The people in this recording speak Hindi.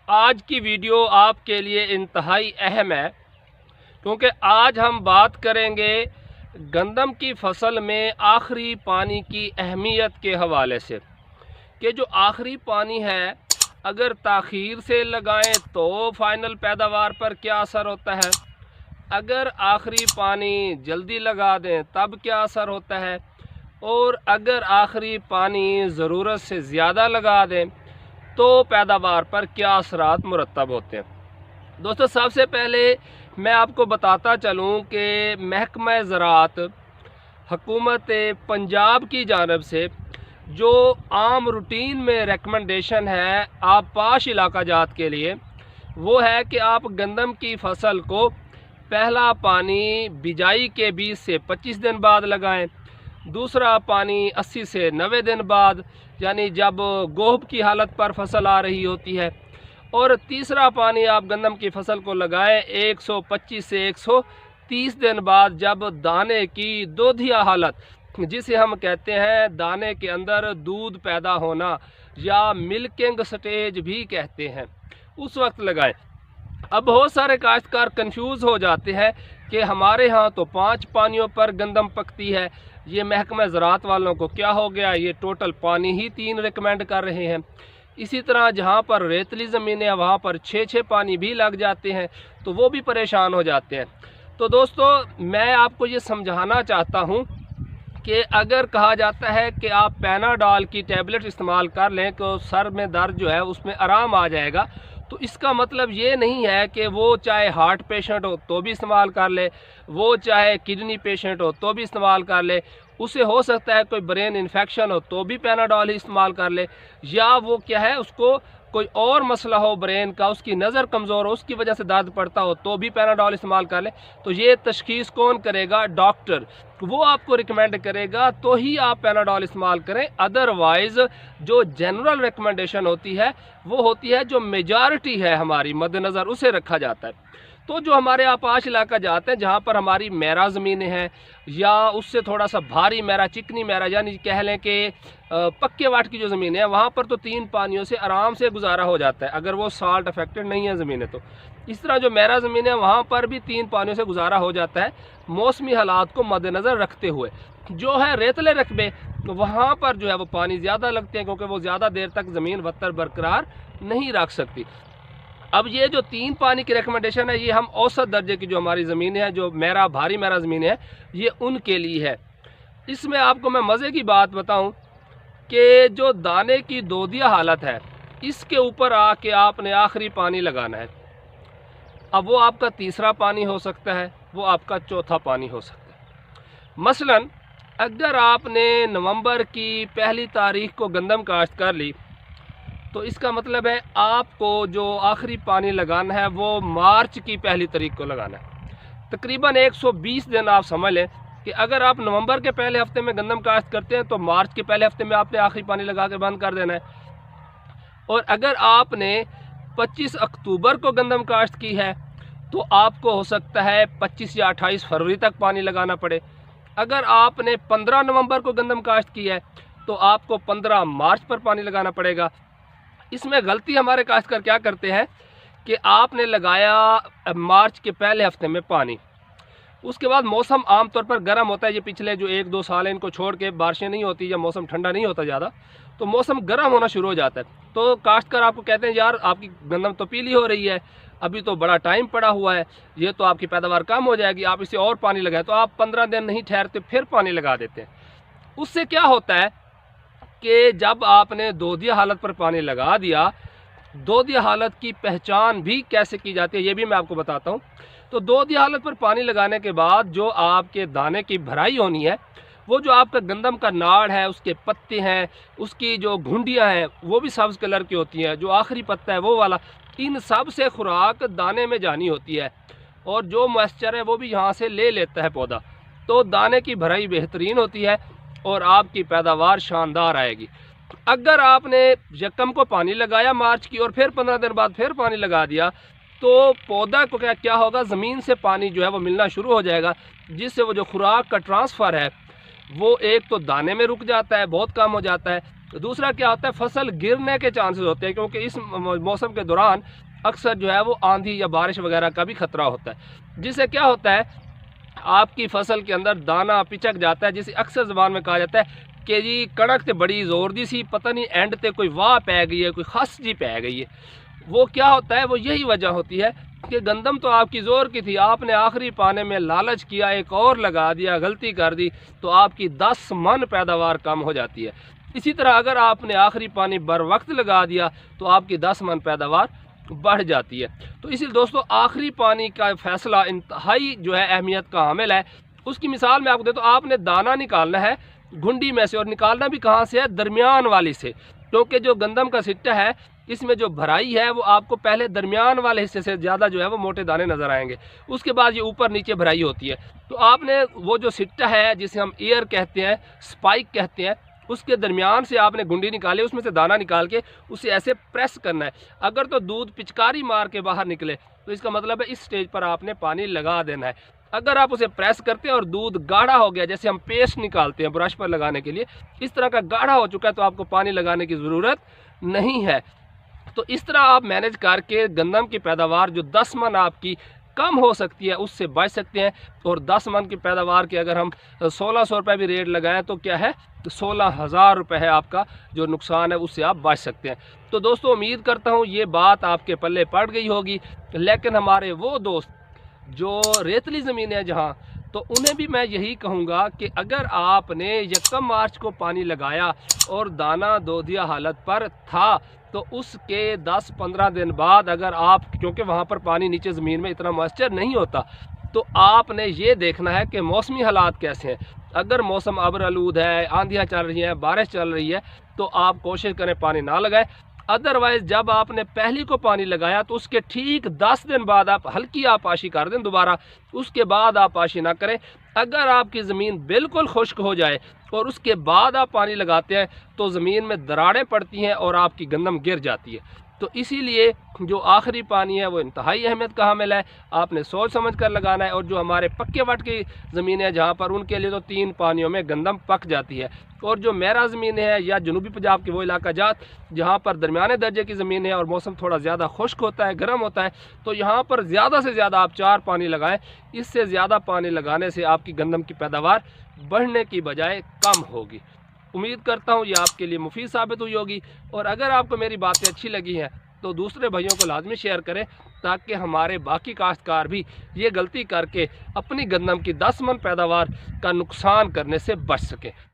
आज की वीडियो आपके लिए इंतहाई अहम है क्योंकि आज हम बात करेंगे गंदम की फसल में आखिरी पानी की अहमियत के हवाले से कि जो आखिरी पानी है अगर ताख़ीर से लगाएं तो फ़ाइनल पैदावार पर क्या असर होता है, अगर आखिरी पानी जल्दी लगा दें तब क्या असर होता है, और अगर आखिरी पानी ज़रूरत से ज़्यादा लगा दें तो पैदावार पर क्या असरात मुरतब होते हैं। दोस्तों, सबसे पहले मैं आपको बताता चलूं कि महकमा ज़राअत हुकूमत पंजाब की जानब से जो आम रूटीन में रेकमेंडेशन है आप पाश इलाका जात के लिए, वो है कि आप गंदम की फसल को पहला पानी बिजाई के 20 से 25 दिन बाद लगाएं, दूसरा पानी 80 से 90 दिन बाद यानी जब गोहब की हालत पर फसल आ रही होती है, और तीसरा पानी आप गंदम की फसल को लगाएं 125 से 130 दिन बाद जब दाने की दोधिया हालत, जिसे हम कहते हैं दाने के अंदर दूध पैदा होना या मिल्किंग स्टेज भी कहते हैं, उस वक्त लगाएं। अब बहुत सारे काश्तकार कंफ्यूज हो जाते हैं कि हमारे यहाँ तो 5 पानियों पर गंदम पकती है, ये महकमा ज़राअत वालों को क्या हो गया, ये टोटल पानी ही 3 रिकमेंड कर रहे हैं। इसी तरह जहाँ पर रेतली ज़मीन है वहाँ पर 6 पानी भी लग जाते हैं, तो वो भी परेशान हो जाते हैं। तो दोस्तों, मैं आपको ये समझाना चाहता हूँ कि अगर कहा जाता है कि आप पैनाडॉल की टैबलेट इस्तेमाल कर लें तो सर में दर्द जो है उसमें आराम आ जाएगा, तो इसका मतलब ये नहीं है कि वो चाहे हार्ट पेशेंट हो तो भी इस्तेमाल कर ले, वो चाहे किडनी पेशेंट हो तो भी इस्तेमाल कर ले, उसे हो सकता है कोई ब्रेन इन्फेक्शन हो तो भी पैनाडॉल ही इस्तेमाल कर ले, या वो क्या है उसको कोई और मसला हो ब्रेन का, उसकी नज़र कमज़ोर हो उसकी वजह से दर्द पड़ता हो तो भी पैनाडॉल इस्तेमाल कर ले। तो ये तशखीस कौन करेगा? डॉक्टर, वो आपको रिकमेंड करेगा तो ही आप पैनाडॉल इस्तेमाल करें। अदरवाइज़ जो जनरल रिकमेंडेशन होती है वो होती है जो मेजॉरिटी है हमारी मद्देनज़र, उसे रखा जाता है। तो जो हमारे आपाश इलाका जाते हैं जहाँ पर हमारी मेरा ज़मीनें हैं या उससे थोड़ा सा भारी मेरा, चिकनी मेरा, यानी कह लें कि पक्के वाट की जो ज़मीनें हैं वहाँ पर तो 3 पानियों से आराम से गुजारा हो जाता है अगर वो साल्ट अफेक्टेड नहीं है ज़मीनें। तो इस तरह जो मेरा ज़मीन है वहाँ पर भी 3 पानियों से गुजारा हो जाता है मौसमी हालात को मद्देनज़र रखते हुए। जो है रेतले रकबे, तो वहाँ पर जो है वो पानी ज़्यादा लगते हैं क्योंकि वो ज़्यादा देर तक ज़मीन वत्तर बरकरार नहीं रख सकती। अब ये जो 3 पानी की रिकमेंडेशन है ये हम औसत दर्जे की जो हमारी ज़मीन है, जो मेरा भारी मेरा ज़मीन है, ये उनके लिए है। इसमें आपको मैं मज़े की बात बताऊं कि जो दाने की दोधिया हालत है इसके ऊपर आके आपने आखिरी पानी लगाना है। अब वो आपका तीसरा पानी हो सकता है, वो आपका चौथा पानी हो सकता है। मसलन अगर आपने नवंबर की पहली तारीख को गंदम काश्त कर ली तो इसका मतलब है आपको जो आखिरी पानी लगाना है वो मार्च की पहली तारीख को लगाना है। तकरीबन 120 दिन आप समझ लें कि अगर आप नवंबर के पहले हफ्ते में गंदम काश्त करते हैं तो मार्च के पहले हफ्ते में आपने आखिरी पानी लगा के बंद कर देना है। और अगर आपने 25 अक्टूबर को गंदम काश्त की है तो आपको हो सकता है 25 या 28 फरवरी तक पानी लगाना पड़े। अगर आपने 15 नवंबर को गंदम काश्त की है तो आपको 15 मार्च पर पानी लगाना पड़ेगा। इसमें गलती हमारे काश्तकार क्या करते हैं कि आपने लगाया मार्च के पहले हफ्ते में पानी, उसके बाद मौसम आमतौर पर गर्म होता है, ये पिछले जो 1-2 साल है इनको छोड़ के बारिशें नहीं होती या मौसम ठंडा नहीं होता ज़्यादा, तो मौसम गर्म होना शुरू हो जाता है। तो काश्तकार आपको कहते हैं यार आपकी गंदम तो पीली हो रही है, अभी तो बड़ा टाइम पड़ा हुआ है, ये तो आपकी पैदावार कम हो जाएगी, आप इसे और पानी लगाएं। तो आप 15 दिन नहीं ठहरते फिर पानी लगा देते हैं। उससे क्या होता है कि जब आपने दोधिया हालत पर पानी लगा दिया, दोधिया हालत की पहचान भी कैसे की जाती है ये भी मैं आपको बताता हूँ। तो दोधिया हालत पर पानी लगाने के बाद जो आपके दाने की भराई होनी है, वो जो आपका गंदम का नाड़ है, उसके पत्ते हैं, उसकी जो घुंडियाँ हैं वो भी सब्ज़ कलर की होती हैं, जो आखिरी पत्ता है वो वाला, इन सब से खुराक दाने में जानी होती है और जो मॉइस्चर है वो भी यहाँ से ले लेता है पौधा। तो दाने की भराई बेहतरीन होती है और आपकी पैदावार शानदार आएगी। अगर आपने यकम को पानी लगाया मार्च की और फिर 15 दिन बाद फिर पानी लगा दिया तो पौधा को क्या होगा, ज़मीन से पानी जो है वो मिलना शुरू हो जाएगा, जिससे वो जो खुराक का ट्रांसफ़र है वो एक तो दाने में रुक जाता है, बहुत कम हो जाता है, दूसरा क्या होता है, फसल गिरने के चांसेस होते हैं, क्योंकि इस मौसम के दौरान अक्सर जो है वो आंधी या बारिश वगैरह का भी खतरा होता है, जिससे क्या होता है आपकी फसल के अंदर दाना पिचक जाता है, जिसे अक्सर ज़बान में कहा जाता है कि जी कणक तो बड़ी जोर दी सी, पता नहीं एंड ते कोई वाह पै गई है, कोई खस जी पै गई है। वो क्या होता है, वो यही वजह होती है कि गंदम तो आपकी ज़ोर की थी, आपने आखिरी पाने में लालच किया, एक और लगा दिया, गलती कर दी, तो आपकी 10 मन पैदावार कम हो जाती है। इसी तरह अगर आपने आखिरी पानी बर वक्त लगा दिया तो आपकी 10 मन पैदावार बढ़ जाती है। तो इसलिए दोस्तों आखिरी पानी का फ़ैसला इंतहाई जो है अहमियत का हामिल है। उसकी मिसाल मैं आपको देता हूँ, आपने दाना निकालना है घुंडी में से, और निकालना भी कहाँ से है, दरमियान वाली से, क्योंकि जो गंदम का सिट्टा है इसमें जो भराई है वो आपको पहले दरमियान वाले हिस्से से ज़्यादा जो है वो मोटे दाने नज़र आएंगे, उसके बाद ये ऊपर नीचे भराई होती है। तो आपने वो जो सिट्टा है जिसे हम ईयर कहते हैं, स्पाइक कहते हैं, उसके दरमियान से आपने गुंडी निकाली, उसमें से दाना निकाल के उसे ऐसे प्रेस करना है। अगर तो दूध पिचकारी मार के बाहर निकले तो इसका मतलब है इस स्टेज पर आपने पानी लगा देना है। अगर आप उसे प्रेस करते हैं और दूध गाढ़ा हो गया, जैसे हम पेस्ट निकालते हैं ब्रश पर लगाने के लिए, इस तरह का गाढ़ा हो चुका है, तो आपको पानी लगाने की ज़रूरत नहीं है। तो इस तरह आप मैनेज करके गंदम की पैदावार जो 10 मन आपकी कम हो सकती है उससे बच सकते हैं। और 10 मन की पैदावार के अगर हम 1600 रुपये भी रेट लगाएं तो क्या है, तो 16,000 रुपये है आपका जो नुकसान है, उससे आप बच सकते हैं। तो दोस्तों उम्मीद करता हूँ ये बात आपके पल्ले पड़ गई होगी। लेकिन हमारे वो दोस्त जो रेतली ज़मीन है जहाँ, तो उन्हें भी मैं यही कहूँगा कि अगर आपने 1 मार्च को पानी लगाया और दाना दोदिया हालत पर था, तो उसके 10-15 दिन बाद अगर आप, क्योंकि वहाँ पर पानी नीचे ज़मीन में इतना मॉइस्चर नहीं होता, तो आपने ये देखना है कि मौसमी हालात कैसे हैं। अगर मौसम अब्र आलूद है, आंधियाँ चल रही हैं, बारिश चल रही है, तो आप कोशिश करें पानी ना लगाएं। अदरवाइज़ जब आपने पहली को पानी लगाया तो उसके ठीक 10 दिन बाद आप हल्की आपाशी कर दें दोबारा, उसके बाद आप आपाशी ना करें। अगर आपकी ज़मीन बिल्कुल खुश्क हो जाए और उसके बाद आप पानी लगाते हैं तो ज़मीन में दरारें पड़ती हैं और आपकी गंदम गिर जाती है। तो इसीलिए जो आखिरी पानी है वो इंतहाई अहमियत का हामिल है, आपने सोच समझ कर लगाना है। और जो हमारे पक्के वट की ज़मीनें हैं जहाँ पर, उनके लिए तो 3 पानियों में गंदम पक जाती है। और जो मेरा ज़मीन है या जनूबी पंजाब के वो इलाका जात जहाँ पर दरमियाने दर्जे की ज़मीन है और मौसम थोड़ा ज़्यादा खुश्क होता है, गर्म होता है, तो यहाँ पर ज़्यादा से ज़्यादा आप 4 पानी लगाएं। इससे ज़्यादा पानी लगाने से आपकी गंदम की पैदावार बढ़ने की बजाय कम होगी। उम्मीद करता हूँ ये आपके लिए मुफीद साबित हुई होगी। और अगर आपको मेरी बातें अच्छी लगी हैं तो दूसरे भाइयों को लाजमी शेयर करें, ताकि हमारे बाकी काश्तकार भी ये गलती करके अपनी गंदम की 10 मन पैदावार का नुकसान करने से बच सकें।